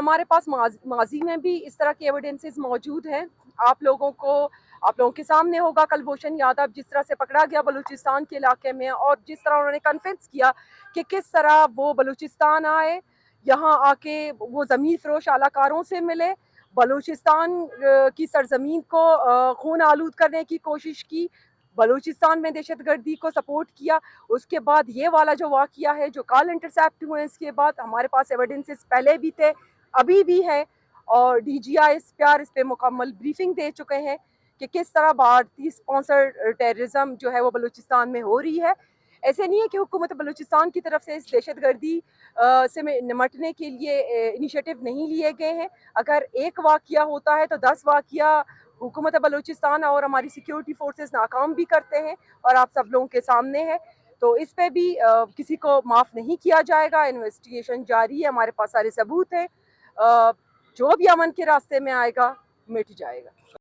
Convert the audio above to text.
ہمارے پاس ماضی میں بھی اس طرح کے ایویڈنسز موجود ہیں. آپ لوگوں کے سامنے ہوگا کلبھوشن یادو جس طرح سے پکڑا گیا بلوچستان کے علاقے میں، اور جس طرح انہوں نے کنفیس کیا کہ کس طرح وہ بلوچستان آئے، یہاں آ کے وہ ضمیر فروش اعلی کاروں سے ملے، بلوچستان کی سرزمین کو خون آلود کرنے کی کوشش کی، بلوچستان میں دہشت گردی کو سپورٹ کیا. اس کے بعد یہ والا جو واقعہ ہے جو کال انٹرسیپٹ ہوئے، اس کے بعد ہمارے پاس ایویڈنسز پہلے بھی تھے، ابھی بھی ہے، اور ڈی جی آئی اس پہ مکمل بریفنگ دے چکے ہیں کہ کس طرح بھارتی اسپانسر ٹیررزم جو ہے وہ بلوچستان میں ہو رہی ہے. ایسے نہیں ہے کہ حکومت بلوچستان کی طرف سے اس دہشت گردی سے نمٹنے کے لیے انیشیٹو نہیں لیے گئے ہیں. اگر ایک واقعہ ہوتا ہے تو 10 واقعہ حکومت بلوچستان اور ہماری سیکیورٹی فورسز ناکام بھی کرتے ہیں، اور آپ سب لوگوں کے سامنے ہے. تو اس پہ بھی کسی کو معاف نہیں کیا جائے گا. انویسٹیگیشن جاری ہے، ہمارے پاس سارے ثبوت ہیں. جو بھی امن کے راستے میں آئے گا مٹ جائے گا.